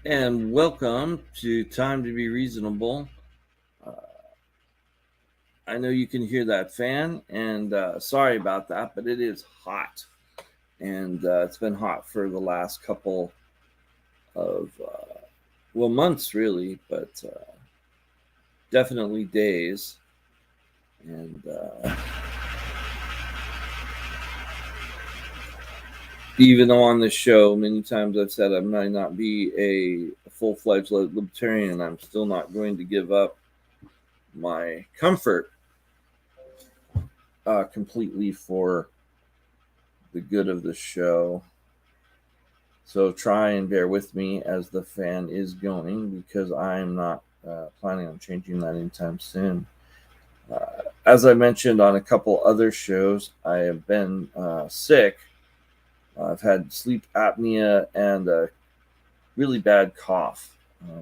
And welcome to Time to Be Reasonable. Uh, I know you can hear that fan, and sorry about that, but it is hot. And it's been hot for the last couple of, months really, but definitely days. And even though on this show, many times I've said I might not be a full fledged libertarian, I'm still not going to give up my comfort completely for the good of the show. So try and bear with me as the fan is going because I'm not planning on changing that anytime soon. As I mentioned on a couple other shows, I have been sick. I've had sleep apnea and a really bad cough.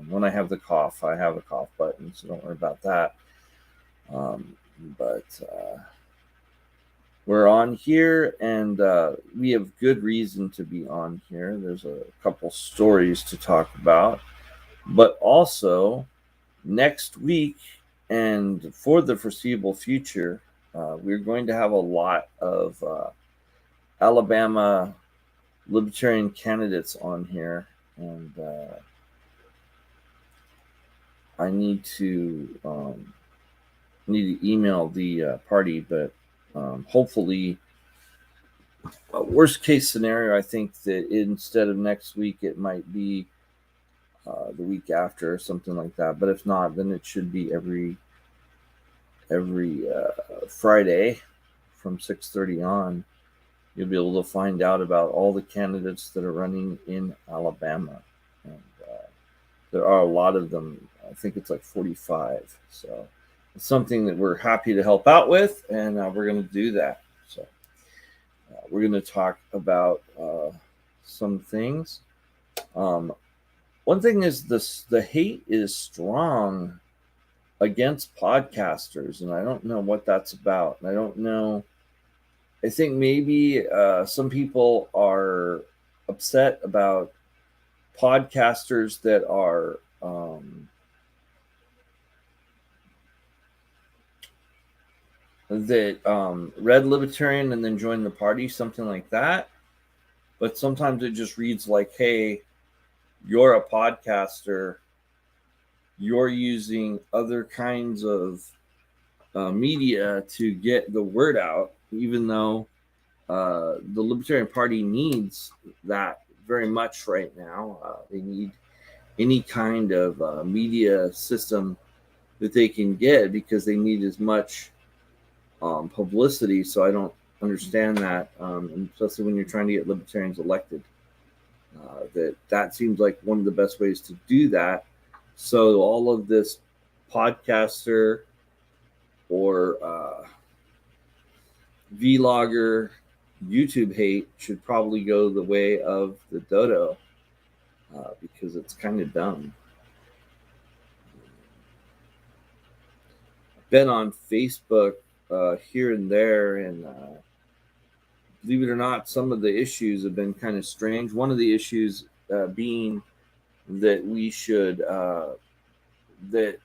When I have the cough, I have a cough button, so don't worry about that. But we're on here, and we have good reason to be on here. There's a couple stories to talk about, but also next week and for the foreseeable future, we're going to have a lot of Alabama libertarian candidates on here, and I need to email the party, but hopefully worst case scenario, I think that instead of next week, it might be the week after or something like that. But if not, then it should be every Friday from 6:30 on. You'll be able to find out about all the candidates that are running in Alabama, and there are a lot of them. I think it's like 45. So it's something that we're happy to help out with, and we're going to do that. So we're going to talk about some things. Um, One thing is this: the hate is strong against podcasters, and I don't know what that's about. I don't know. I think maybe some people are upset about podcasters that are read libertarian and then joined the party, something like that. But sometimes it just reads like, "Hey, you're a podcaster. You're using other kinds of media to get the word out, even though the Libertarian Party needs that very much right now. They need any kind of media system that they can get because they need as much publicity. So I don't understand that, especially when you're trying to get libertarians elected. That seems like one of the best ways to do that. So all of this podcaster or vlogger YouTube hate should probably go the way of the dodo because it's kind of dumb. Been on Facebook here and there, and believe it or not, some of the issues have been kind of strange. One of the issues being that we should that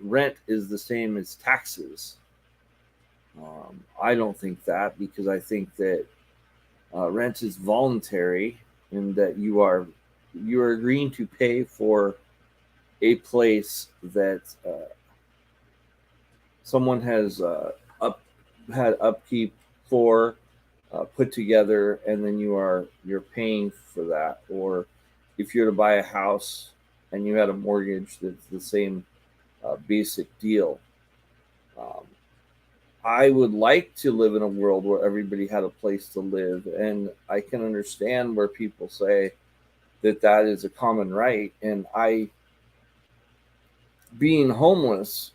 rent is the same as taxes. I don't think that because I think that rent is voluntary and that you are agreeing to pay for a place that someone has had upkeep for, put together, and then you're paying for that. Or if you're to buy a house and you had a mortgage, that's the same basic deal. Um, I would like to live in a world where everybody had a place to live, and I can understand where people say that is a common right, and I, being homeless,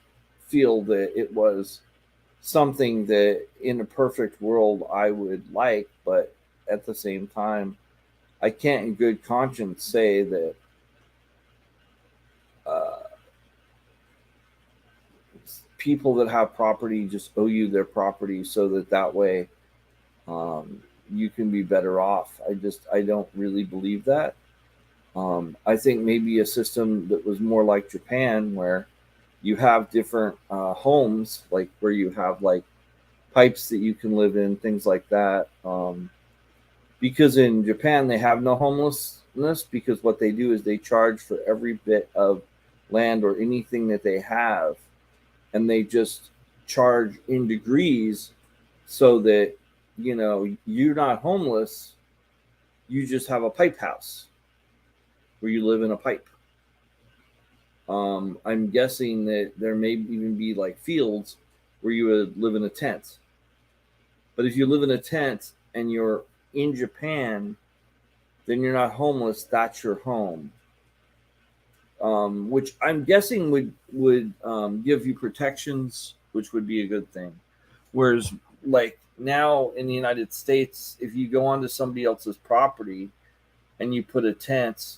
feel that it was something that in a perfect world I would like, but at the same time, I can't in good conscience say that uh, people that have property just owe you their property so that way you can be better off. I don't really believe that. I think maybe a system that was more like Japan, where you have different homes, like where you have like pipes that you can live in, things like that. Because in Japan they have no homelessness, because what they do is they charge for every bit of land or anything that they have, and they just charge in degrees, so that you're not homeless, you just have a pipe house where you live in a pipe. I'm guessing that there may even be like fields where you would live in a tent. But if you live in a tent and you're in Japan, then you're not homeless. That's your home, which I'm guessing would give you protections, which would be a good thing. Whereas, like now in the United States, if you go onto somebody else's property and you put a tent,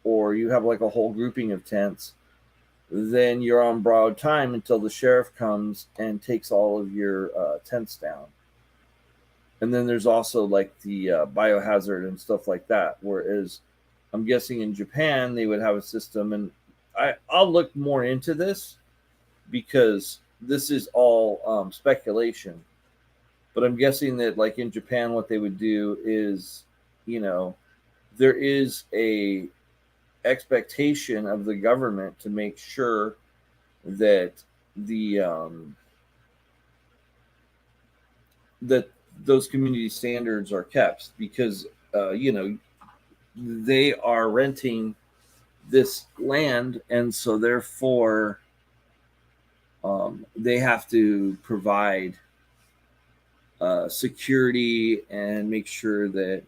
or you have like a whole grouping of tents, then you're on borrowed time until the sheriff comes and takes all of your tents down. And then there's also like the biohazard and stuff like that. Whereas I'm guessing in Japan they would have a system, and I'll look more into this because this is all speculation. But I'm guessing that like in Japan, what they would do is, you know, there is a expectation of the government to make sure that the that those community standards are kept, because they are renting this land, and so therefore they have to provide security and make sure that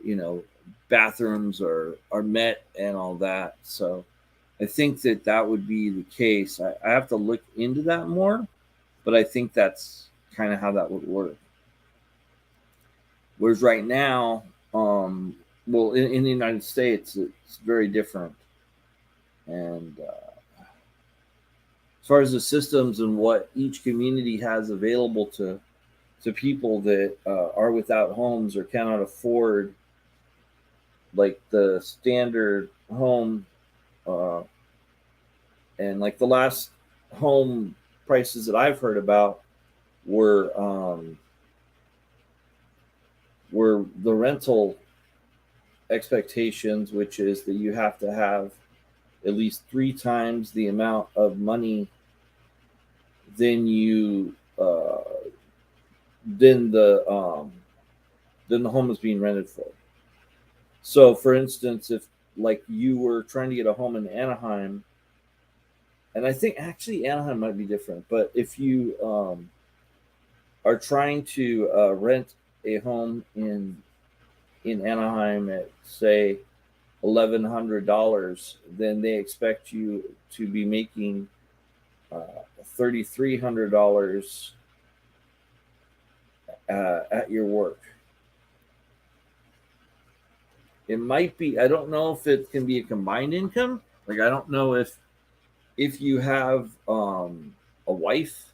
you know bathrooms are met and all that. So I think that that would be the case. I have to look into that more, but I think that's kind of how that would work. Whereas right now, well, in the United States, it's very different. And as far as the systems and what each community has available to people that are without homes or cannot afford like the standard home, uh, and like the last home prices that I've heard about were the rental expectations, which is that you have to have at least three times the amount of money than you than the than the home is being rented for. So, for instance, if like you were trying to get a home in Anaheim, and I think actually Anaheim might be different, but if you are trying to rent a home in Anaheim at say $1,100, then they expect you to be making $3,300 at your work. It might be. I don't know if it can be a combined income. Like I don't know if you have a wife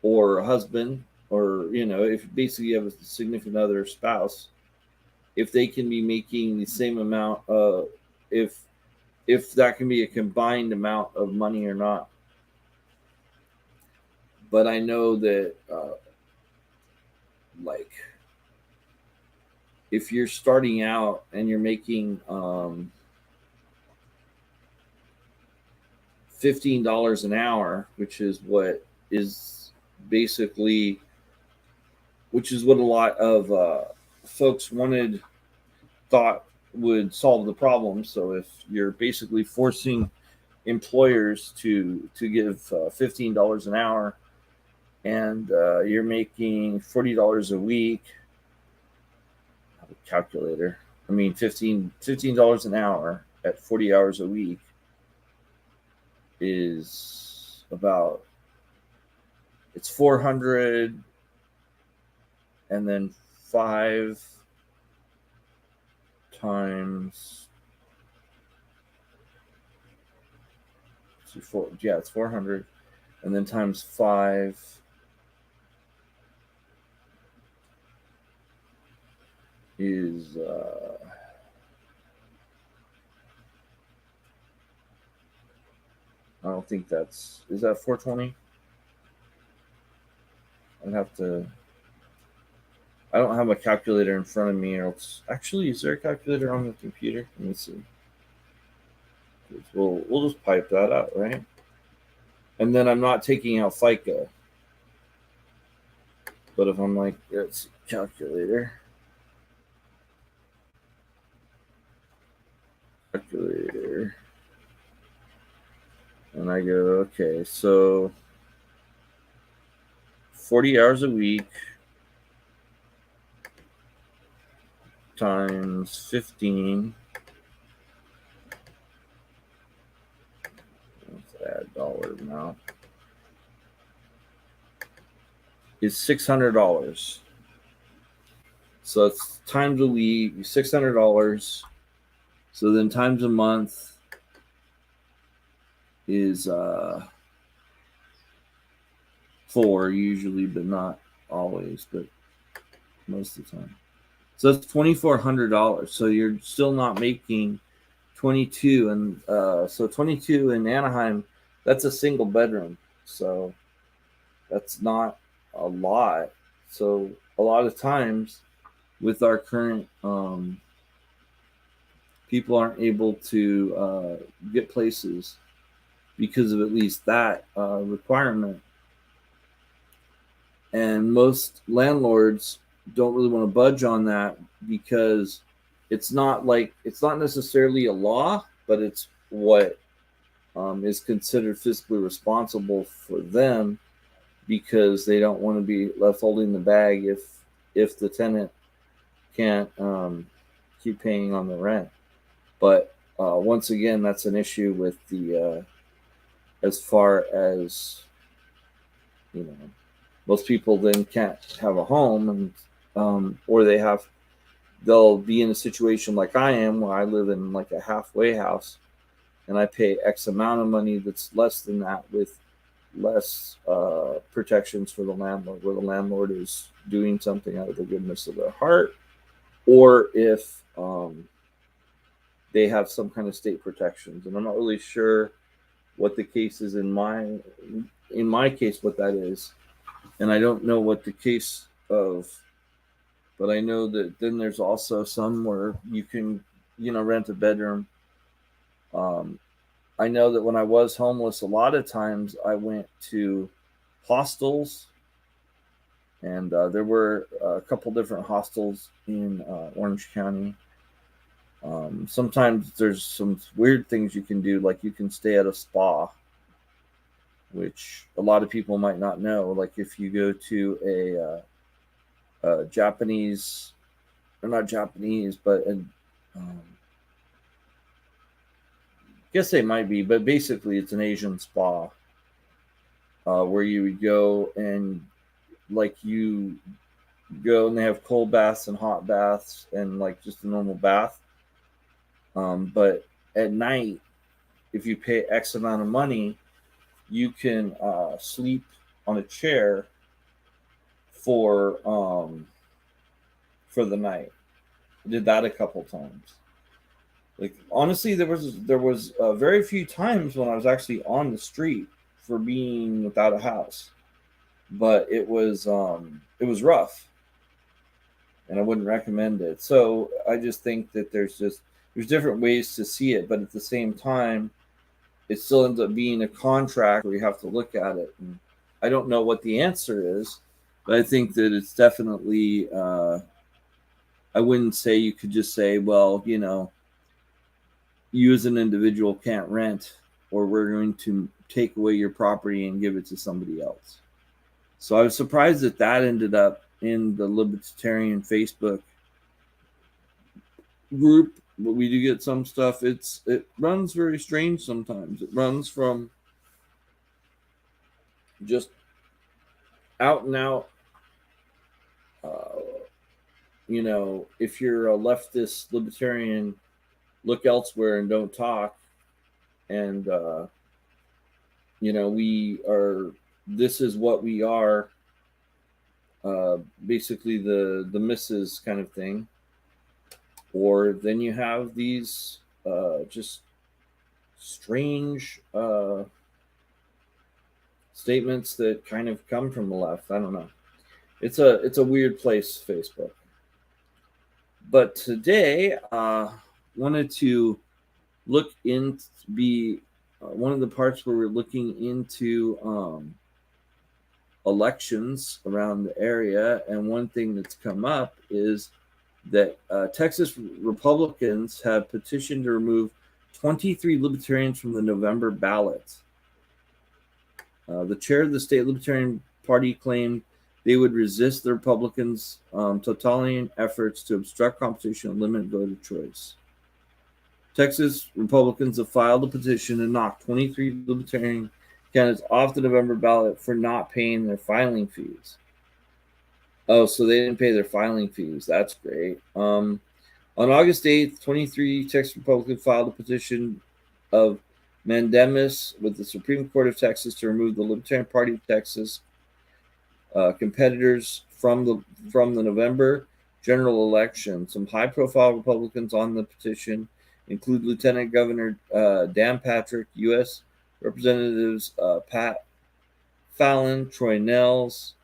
or a husband, or if basically you have a significant other spouse, if they can be making the same amount, if that can be a combined amount of money or not. But I know that like if you're starting out and you're making $15 an hour, which is what is basically, which is what a lot of folks thought would solve the problem. So if you're basically forcing employers to give $15 an hour, and you're making $40 a week, I have a calculator. I mean, $15 an hour at 40 hours a week is about, it's 400, and then 5 times it's 400, and then times 5 is don't think is that 420? I'd have to. I don't have a calculator in front of me, or else. Actually, is there a calculator on the computer? Let me see. We'll just pipe that out, right? And then I'm not taking out FICA. But if I'm like, let's see, calculator, and I go, okay, so 40 hours a week times 15. Let's add dollar amount. Is $600. So it's times a week, $600. So then times a month is 4 usually, but not always, but most of the time. So that's $2,400. So you're still not making 22, and so 22 in Anaheim, that's a single bedroom. So that's not a lot. So a lot of times with our current people aren't able to get places because of at least that requirement. And most landlords don't really want to budge on that because it's not necessarily a law, but it's what is considered fiscally responsible for them, because they don't want to be left holding the bag if the tenant can't keep paying on the rent. But once again, that's an issue with the as far as, you know, most people then can't have a home, and or they'll be in a situation like I am, where I live in like a halfway house, and I pay X amount of money that's less than that, with less protections for the landlord, where the landlord is doing something out of the goodness of their heart, or if they have some kind of state protections. And I'm not really sure what the case is in my case, what that is. And I don't know what the case of, but I know that then there's also some where you can, rent a bedroom. I know that when I was homeless, a lot of times I went to hostels, and there were a couple different hostels in Orange County. Sometimes there's some weird things you can do, like you can stay at a spa, which a lot of people might not know. Like if you go to a Japanese, or not Japanese, but I guess they might be, but basically it's an Asian spa where you would go, and like you go and they have cold baths and hot baths and like just a normal bath. But at night, if you pay X amount of money, you can sleep on a chair for the night. I did that a couple times. Like honestly, there was very few times when I was actually on the street for being without a house, but it was rough, and I wouldn't recommend it. So I just think that there's different ways to see it, but at the same time, it still ends up being a contract where you have to look at it. And I don't know what the answer is, but I think that it's definitely. I wouldn't say you could just say, well, you as an individual can't rent, or we're going to take away your property and give it to somebody else. So I was surprised that ended up in the Libertarian Facebook group, but we do get some stuff. It runs very strange sometimes. It runs from just out and out, if you're a leftist libertarian, look elsewhere and don't talk. And this is what we are, basically the misses kind of thing. Or then you have these just strange statements that kind of come from the left. I don't know. It's a weird place, Facebook. But today, wanted to look in be one of the parts where we're looking into elections around the area, and one thing that's come up is that Texas Republicans have petitioned to remove 23 Libertarians from the November ballot. The chair of the state Libertarian Party claimed they would resist the Republicans' totalitarian efforts to obstruct competition and limit voter choice. Texas Republicans have filed a petition to knock 23 Libertarian candidates off the November ballot for not paying their filing fees. Oh, so they didn't pay their filing fees. That's great. On August 8th, 23 Texas Republicans filed a petition of mandamus with the Supreme Court of Texas to remove the Libertarian Party of Texas competitors from the November general election. Some high-profile Republicans on the petition include Lieutenant Governor Dan Patrick, U.S. Representatives Pat Fallon, Troy Nehls,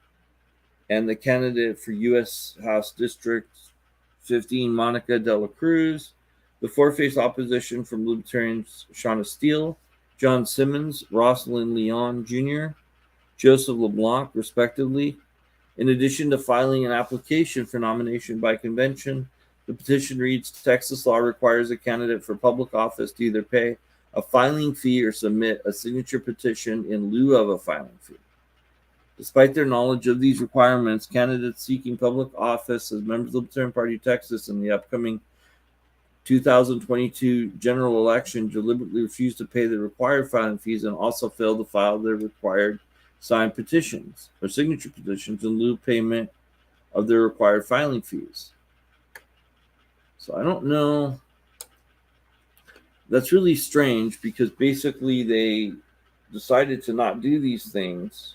and the candidate for U.S. House District 15, Monica De La Cruz. The four face opposition from Libertarians Shauna Steele, John Simmons, Rosalind Leon Jr., Joseph LeBlanc, respectively. In addition to filing an application for nomination by convention, the petition reads, Texas law requires a candidate for public office to either pay a filing fee or submit a signature petition in lieu of a filing fee. Despite their knowledge of these requirements, candidates seeking public office as members of the Libertarian Party of Texas in the upcoming 2022 general election deliberately refused to pay the required filing fees and also failed to file their required signed petitions or signature petitions in lieu of payment of their required filing fees. So I don't know. That's really strange because basically they decided to not do these things,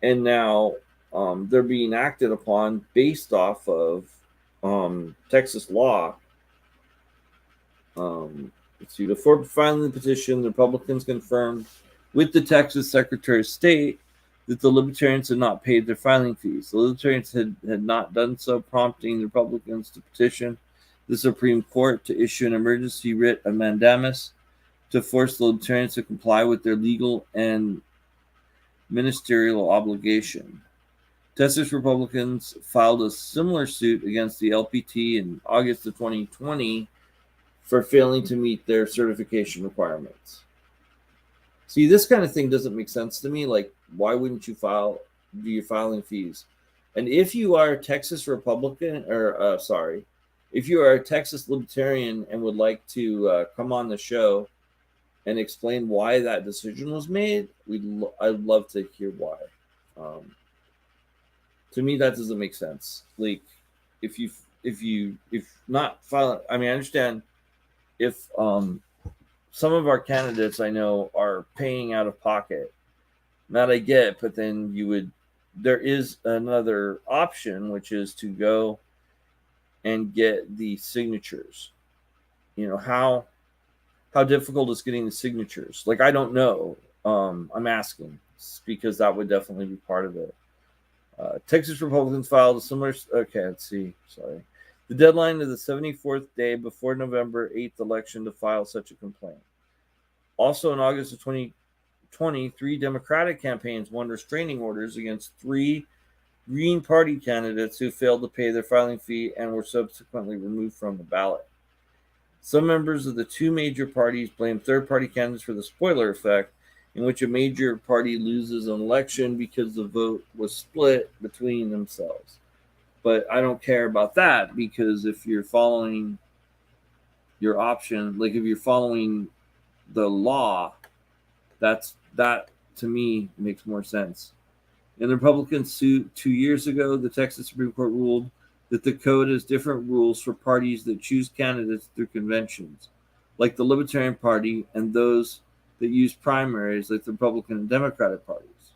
and now they're being acted upon based off of Texas law. Let's see. Before filing the petition, the Republicans confirmed with the Texas Secretary of State that the Libertarians had not paid their filing fees. The Libertarians had not done so, prompting the Republicans to petition the Supreme Court to issue an emergency writ of mandamus to force the Libertarians to comply with their legal and ministerial obligation. Texas Republicans filed a similar suit against the LPT in August of 2020 for failing to meet their certification requirements. See, this kind of thing doesn't make sense to me. Like, why wouldn't you do your filing fees? And if you are a Texas Republican, if you are a Texas Libertarian and would like to come on the show and explain why that decision was made, I'd love to hear why. To me, that doesn't make sense. Like, if not file, I mean, I understand if some of our candidates I know are paying out of pocket. That I get, but then there is another option, which is to go and get the signatures. You know, how difficult is getting the signatures? Like, I don't know. I'm asking because that would definitely be part of it. Texas Republicans filed a similar. Okay, let's see. Sorry. The deadline of the 74th day before November 8th election to file such a complaint. Also, in August of 2020, 3 Democratic campaigns won restraining orders against 3 Green Party candidates who failed to pay their filing fee and were subsequently removed from the ballot. Some members of the 2 major parties blame third-party candidates for the spoiler effect, in which a major party loses an election because the vote was split between themselves. But I don't care about that, because if you're following your option, like if you're following the law, that to me makes more sense. In the Republican suit 2 years ago, the Texas Supreme Court ruled that the code has different rules for parties that choose candidates through conventions, like the Libertarian Party, and those that use primaries, like the Republican and Democratic parties.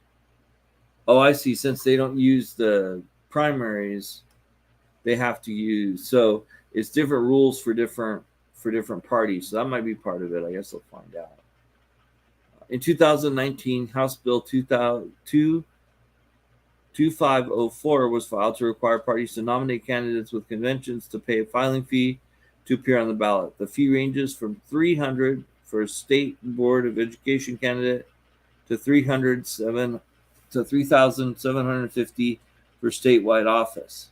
Oh, I see. Since they don't use the primaries, they have to use. So it's different rules for different parties. So that might be part of it. I guess I'll find out. In 2019, House Bill 2504 was filed to require parties to nominate candidates with conventions to pay a filing fee to appear on the ballot. The fee ranges from $300 for a state board of education candidate to $3,750 for statewide office.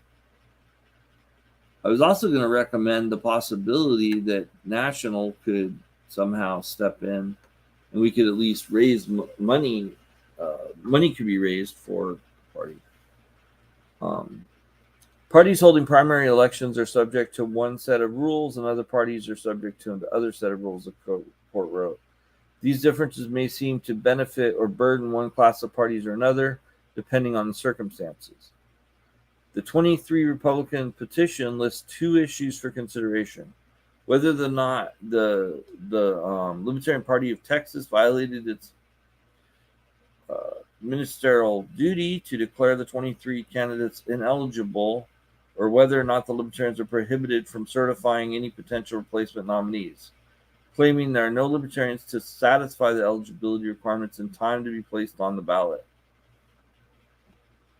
I was also going to recommend the possibility that National could somehow step in, and we could at least raise money. Money could be raised for the party. Parties holding primary elections are subject to one set of rules, and other parties are subject to another set of rules, the court wrote. These differences may seem to benefit or burden one class of parties or another, depending on the circumstances. The 23 Republican petition lists two issues for consideration: whether or not the Libertarian Party of Texas violated its ministerial duty to declare the 23 candidates ineligible, or whether or not the Libertarians are prohibited from certifying any potential replacement nominees, claiming there are no Libertarians to satisfy the eligibility requirements in time to be placed on the ballot.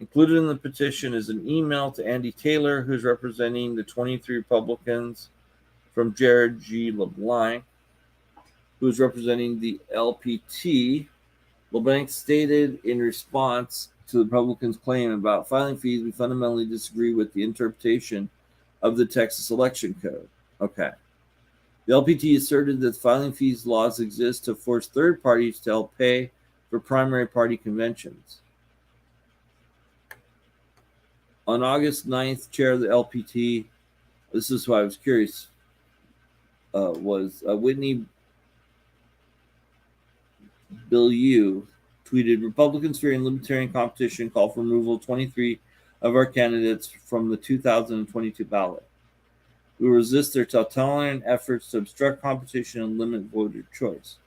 Included in the petition is an email to Andy Taylor, who's representing the 23 Republicans, from Jared G. LeBlanc, who's representing the LPT. LeBlanc stated in response to the Republicans' claim about filing fees, we fundamentally disagree with the interpretation of the Texas Election Code. Okay. The LPT asserted that filing fees laws exist to force third parties to help pay for primary party conventions. On August 9th, chair of the LPT, this is why I was curious, was Whitney Bilyeu tweeted, Republicans fearing libertarian competition call for removal of 23 of our candidates from the 2022 ballot. We will resist their totalitarian efforts to obstruct competition and limit voter choice.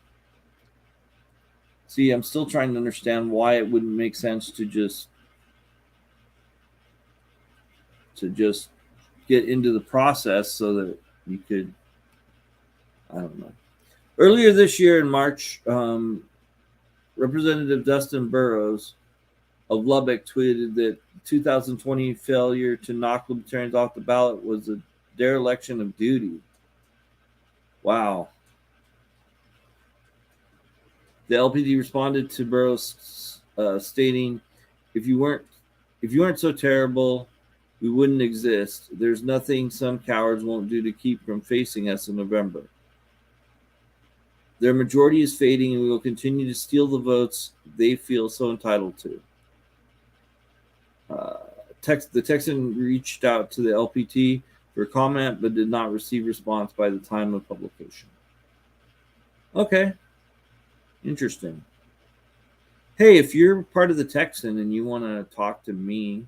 See, I'm still trying to understand why it wouldn't make sense to just get into the process so that you could, I don't know. Earlier this year in March, Representative Dustin Burrows of Lubbock tweeted that 2020 failure to knock Libertarians off the ballot was a dereliction of duty. Wow. The LPD responded to Burrows stating, if you weren't so terrible, we wouldn't exist. There's nothing some cowards won't do to keep from facing us in November. Their majority is fading, and we will continue to steal the votes they feel so entitled to. The Texan reached out to the LPT for comment, but did not receive response by the time of publication. Okay. Interesting. Hey, if you're part of the Texan and you want to talk to me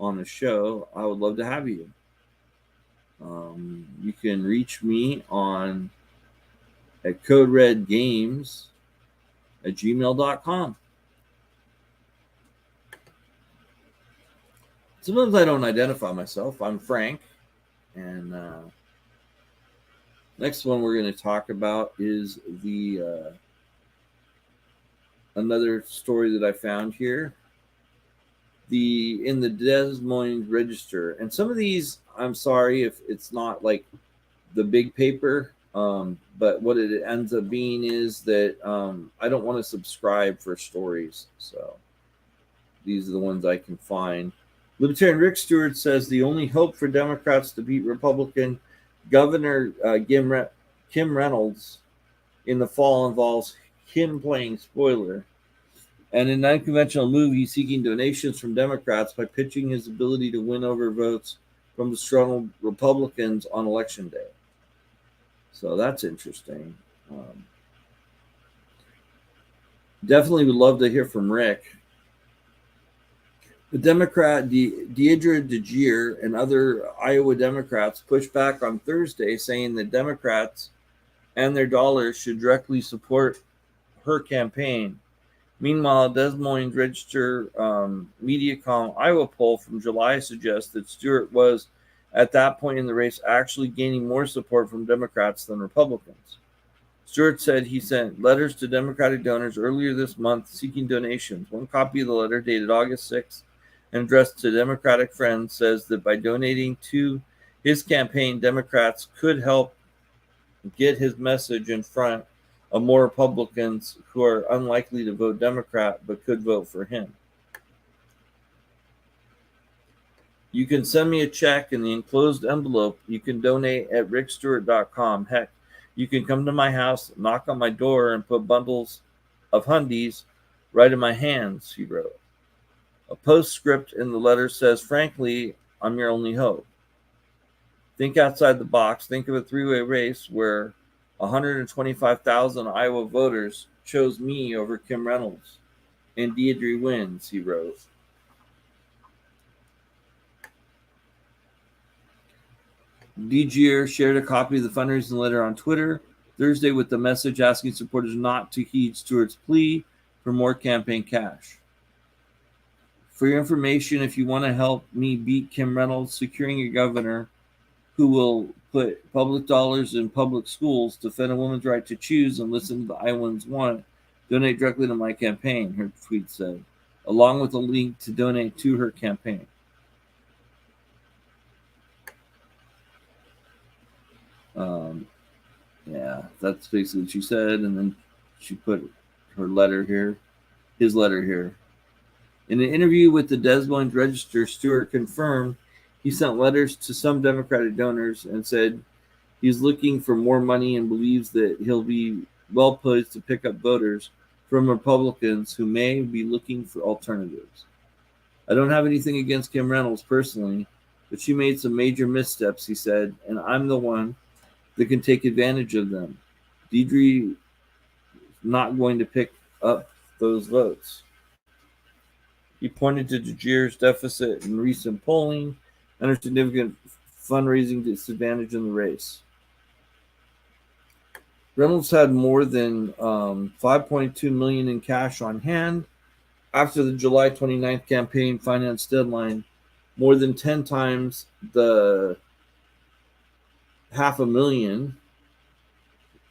on the show, I would love to have you. You can reach me at coderedgames@gmail.com. Sometimes I don't identify myself. I'm Frank. And next one we're going to talk about is another story that I found here. In the Des Moines Register. And some of these, I'm sorry if it's not like the big paper, but what it ends up being is that I don't want to subscribe for stories. So these are the ones I can find. Libertarian Rick Stewart says the only hope for Democrats to beat Republican Governor Kim Reynolds in the fall involves him playing spoiler. And in an unconventional move, he's seeking donations from Democrats by pitching his ability to win over votes from disgruntled Republicans on Election Day. So that's interesting. Definitely would love to hear from Rick. The Democrat Deidre DeGear and other Iowa Democrats pushed back on Thursday, saying that Democrats and their dollars should directly support her campaign. Meanwhile, Des Moines Register Mediacom Iowa poll from July suggests that Stewart was, at that point in the race, actually gaining more support from Democrats than Republicans. Stewart said he sent letters to Democratic donors earlier this month seeking donations. One copy of the letter, dated August 6th and addressed to Democratic friends, says that by donating to his campaign, Democrats could help get his message in front of more Republicans who are unlikely to vote Democrat but could vote for him. You can send me a check in the enclosed envelope. You can donate at rickstewart.com. Heck, you can come to my house, knock on my door, and put bundles of hundies right in my hands, he wrote. A postscript in the letter says, frankly, I'm your only hope. Think outside the box. Think of a three-way race where 125,000 Iowa voters chose me over Kim Reynolds, and Deidre wins, he wrote. DeGier shared a copy of the fundraising letter on Twitter Thursday with the message asking supporters not to heed Stewart's plea for more campaign cash. For your information, if you want to help me beat Kim Reynolds, securing a governor who will put public dollars in public schools, defend a woman's right to choose, and listen to the Iowans want, donate directly to my campaign, her tweet said, along with a link to donate to her campaign. Yeah, that's basically what she said, and then she put her letter here, his letter here. In an interview with the Des Moines Register, Stewart confirmed he sent letters to some Democratic donors and said he's looking for more money and believes that he'll be well poised to pick up voters from Republicans who may be looking for alternatives. I don't have anything against Kim Reynolds personally, but she made some major missteps, he said, and I'm the one that can take advantage of them. Deidre is not going to pick up those votes. He pointed to DeGier's deficit in recent polling and her significant fundraising disadvantage in the race. Reynolds had more than $5.2 million in cash on hand after the July 29th campaign finance deadline, more than 10 times the $500,000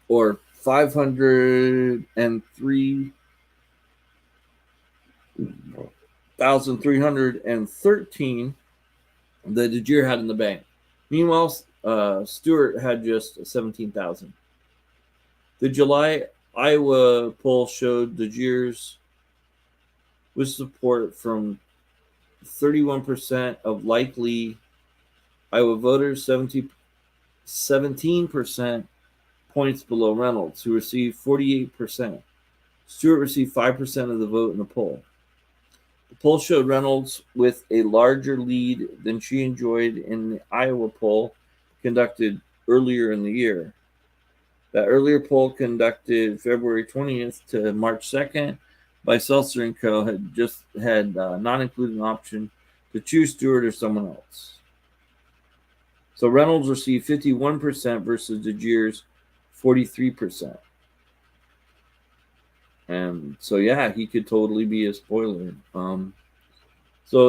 or 503,313 that DeGier had in the bank. Meanwhile, Stewart had just 17,000. The July Iowa poll showed DeGier's with support from 31% of likely Iowa voters, 17% points below Reynolds, who received 48%. Stewart received 5% of the vote in the poll. The poll showed Reynolds with a larger lead than she enjoyed in the Iowa poll conducted earlier in the year. That earlier poll, conducted February 20th to March 2nd by Seltzer & Co., had not included an option to choose Stewart or someone else. So Reynolds received 51% versus DeGier's 43%. And so, yeah, he could totally be a spoiler. So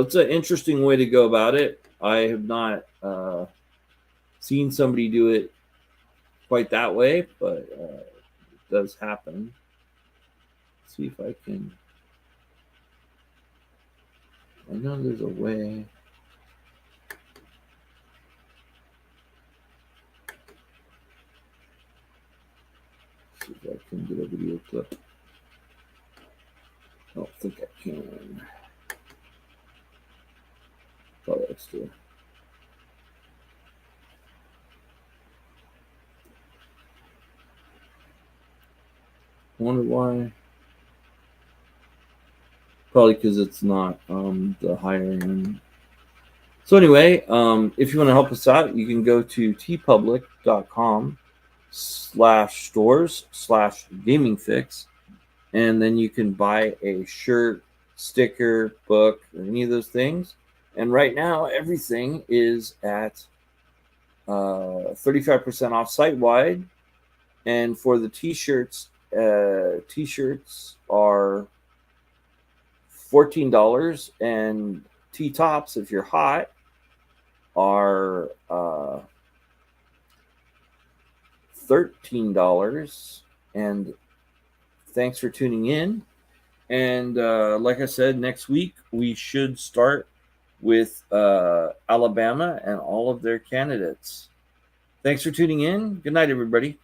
it's an interesting way to go about it. I have not seen somebody do it quite that way, but it does happen. Let's see if I can. I know there's a way. Let's see if I can get a video clip. I don't think I can. Oh, that's true. I wonder why. Probably because it's not the higher end. So anyway, if you want to help us out, you can go to tpublic.com/stores/gamingfix, and then you can buy a shirt, sticker, book, or any of those things. And right now, everything is at 35% off site-wide. And for the t-shirts, t-shirts are $14, and t-tops, if you're hot, are $13. And thanks for tuning in. And like I said, next week we should start with Alabama and all of their candidates. Thanks for tuning in. Good night, everybody.